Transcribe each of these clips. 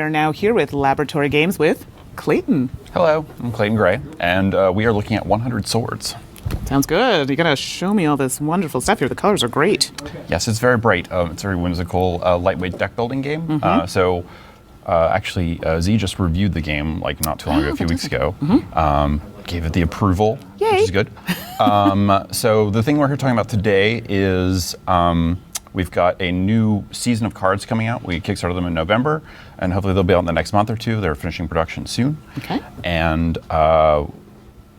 are now here with Laboratory Games with Clayton. Hello, I'm Clayton Gray, and we are looking at 100 Swords. Sounds good. You gotta show me all this wonderful stuff here. The colors are great. Yes, it's very bright. It's a very whimsical, lightweight deck building game. Actually, Z just reviewed the game like not too long ago, a few weeks ago. Gave it the approval, Yay. which is good. So the thing we're here talking about today is we've got a new season of cards coming out. We kickstarted them in November, and hopefully they'll be out in the next month or two. They're finishing production soon. Okay. And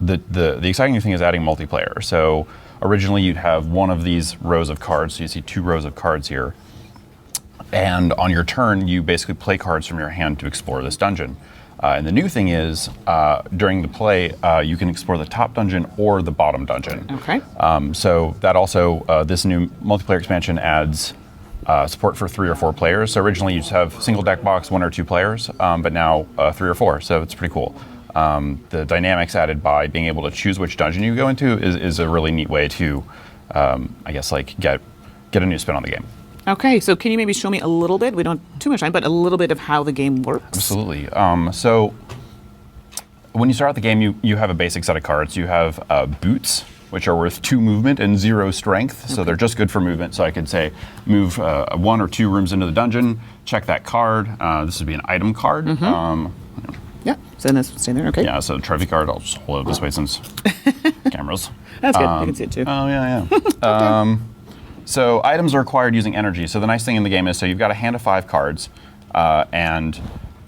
the exciting thing is adding multiplayer. So originally you'd have one of these rows of cards, so you see 2 rows of cards here. And on your turn, you basically play cards from your hand to explore this dungeon. And the new thing is, during the play, you can explore the top dungeon or the bottom dungeon. Okay. So that also, this new multiplayer expansion adds support for 3 or 4 players. So originally you just have single deck box, 1 or 2 players, but now 3 or 4, so it's pretty cool. The dynamics added by being able to choose which dungeon you go into is a really neat way to, I guess, like get a new spin on the game. Okay, so can you maybe show me a little bit, we don't have too much time, but a little bit of how the game works? Absolutely. So when you start out the game, you have a basic set of cards. You have boots, which are worth 2 movement and 0 strength, so they're just good for movement. So I could say move 1 or 2 rooms into the dungeon, check that card. This would be an item card. Yeah, so then stay there, okay. Yeah, so trophy card, I'll just hold it this way since cameras. That's good, you can see it too. Oh, yeah. So items are acquired using energy. So the nice thing in the game is, so you've got a hand of 5 cards, and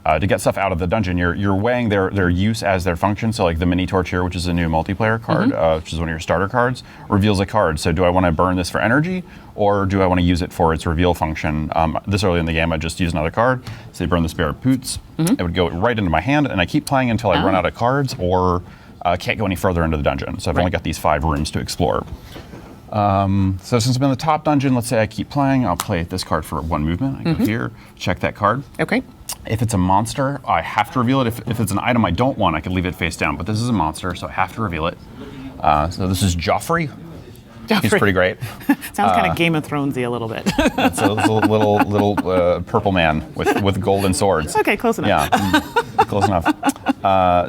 to get stuff out of the dungeon, you're weighing their use as their function. So like the mini torch here, which is a new multiplayer card, which is one of your starter cards, reveals a card. So do I want to burn this for energy, or do I want to use it for its reveal function? This early in the game, I just used another card. So burn the Spirit Boots. It would go right into my hand, and I keep playing until I run out of cards or can't go any further into the dungeon. So I've only got these 5 rooms to explore. So since I'm in the top dungeon, let's say I keep playing, I'll play this card for 1 movement. I go here, check that card. Okay. If it's a monster, I have to reveal it. If it's an item I don't want, I can leave it face down. But this is a monster, so I have to reveal it. So this is Joffrey. He's pretty great. Sounds kind of Game of Thronesy a little bit. It's a little purple man with golden swords. Okay, close enough. Yeah, close enough.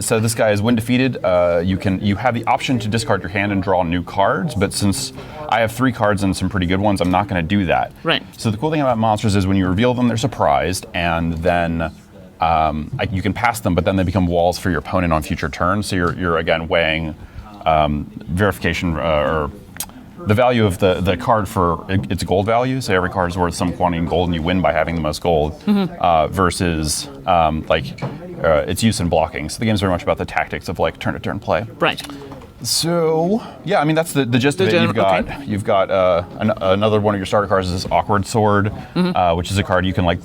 So this guy is when defeated, you have the option to discard your hand and draw new cards, but since I have 3 cards and some pretty good ones, I'm not going to do that. Right. So the cool thing about monsters is when you reveal them, they're surprised, and then you can pass them, but then they become walls for your opponent on future turns. So you're again weighing verification or the value of the card for its gold value. So every card is worth some quantity in gold, and you win by having the most gold, versus its use in blocking. So the game's very much about the tactics of like turn-to-turn play. Right. So yeah, I mean that's the gist of it. You've got another one of your starter cards is this Awkward Sword, which is a card you can like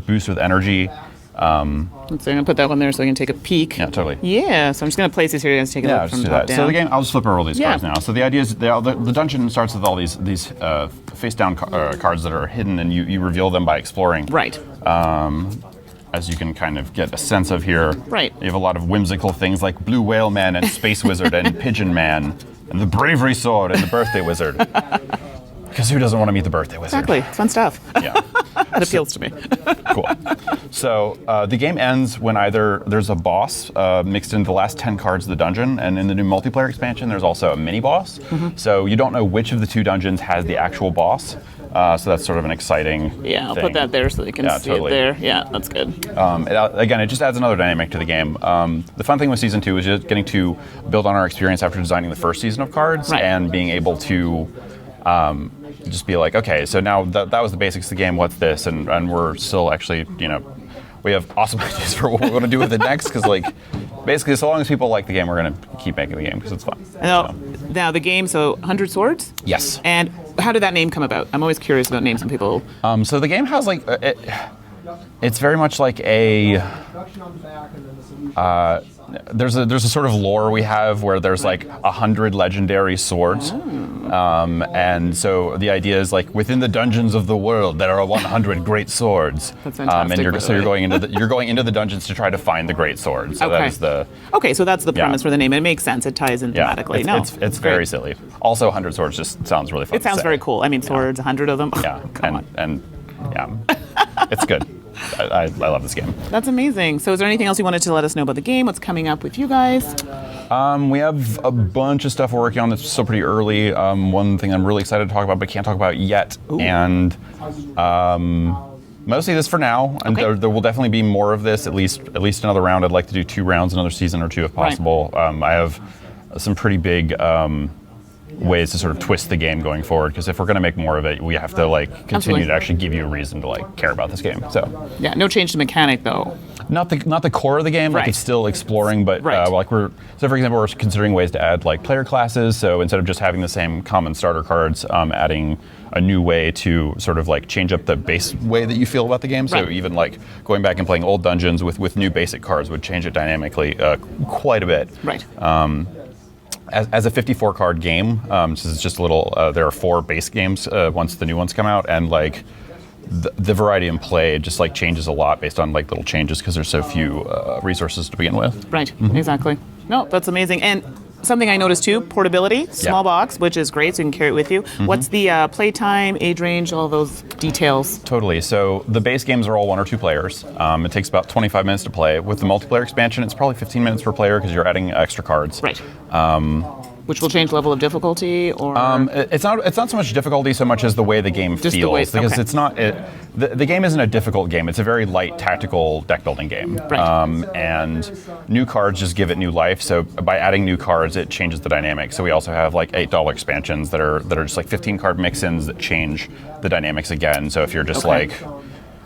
boost with energy. So I'm gonna put that one there so we can take a peek. Yeah, totally. Yeah, so I'm just gonna place these here and take a look from top down. So the game, I'll just flip over all these cards now. So the idea is the dungeon starts with all these face down cards that are hidden, and you reveal them by exploring. Right. As you can kind of get a sense of here. Right. You have a lot of whimsical things like Blue Whale Man and Space Wizard and Pigeon Man and the Bravery Sword and the Birthday Wizard. Because who doesn't want to meet the Birthday Wizard? Exactly, fun stuff. Yeah. That appeals to me. Cool. So the game ends when either there's a boss mixed into the last 10 cards of the dungeon, and in the new multiplayer expansion, there's also a mini boss. So you don't know which of the 2 dungeons has the actual boss. So that's sort of an exciting I'll thing. put that there so they can see it there. Yeah, that's good. Again, it just adds another dynamic to the game. The fun thing with Season 2 is just getting to build on our experience after designing the first season of cards, and being able to just be like, okay, so now that was the basics of the game, what's this? And we're still actually, we have awesome ideas for what we want to do with it next, because like, basically, so long as people like the game, we're going to keep making the game, because it's fun. Now the game, so 100 Swords? Yes. And how did that name come about? I'm always curious about names and people. So the game has like, it's very much like a, there's a sort of lore we have where there's like 100 legendary swords. And so the idea is like within the dungeons of the world there are 100 great swords. That's fantastic. And you're going into the dungeons to try to find the great swords. So that is the so that's the premise for the name. It makes sense. It ties in thematically. It's very silly. Also, 100 swords just sounds really fun. It sounds very cool. I mean, swords, 100 of them. Yeah, Come on. And yeah, it's good. I love this game. That's amazing. So is there anything else you wanted to let us know about the game? What's coming up with you guys? We have a bunch of stuff we're working on that's still pretty early. One thing I'm really excited to talk about but can't talk about yet. Ooh. And mostly this for now. And Okay. there will definitely be more of this, at least another round. I'd like to do 2 rounds, another season or 2 if possible. I have some pretty big ways to sort of twist the game going forward, because if we're going to make more of it, we have to like continue Absolutely. to actually give you a reason to like care about this game. So Yeah, no change to mechanic though. not the core of the game, like Right. it's still exploring, but Right. so for example, we're considering ways to add like player classes. So instead of just having the same common starter cards, adding a new way to sort of like change up the base way that you feel about the game. So Right. even like going back and playing old dungeons with new basic cards would change it dynamically quite a bit. Right. As a 54 card game, this is just a little. There are 4 base games once the new ones come out, and like the variety in play just like changes a lot based on like little changes because there's so few resources to begin with. Right, exactly. No, that's amazing. And something I noticed too, portability, small box, which is great, so you can carry it with you. What's the playtime, age range, all those details? Totally. So the base games are all 1 or 2 players. It takes about 25 minutes to play. With the multiplayer expansion, it's probably 15 minutes per player because you're adding extra cards. Right. Which will change level of difficulty, or It's not so much difficulty so much as the way the game Just the feels, way- because okay. it's not. The game isn't a difficult game. It's a very light tactical deck building game. Right. And new cards just give it new life. So by adding new cards, it changes the dynamic. So we also have like $8 expansions that are just like 15 card mix-ins that change the dynamics again. So if you're just Okay. like,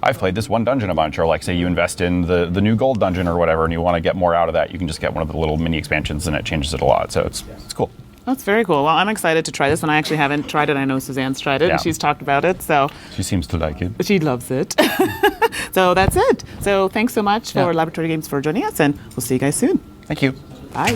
I've played this one dungeon a bunch, or like say you invest in the new gold dungeon or whatever, and you want to get more out of that, you can just get one of the little mini expansions, and it changes it a lot. So it's cool. that's very cool. Well, I'm excited to try this one. I actually haven't tried it. I know Suzanne's tried it, Yeah. and she's talked about it, so She seems to like it. she loves it. So that's it. So thanks so much for Yeah. Laboratory Games for joining us, and we'll see you guys soon. Thank you. Bye.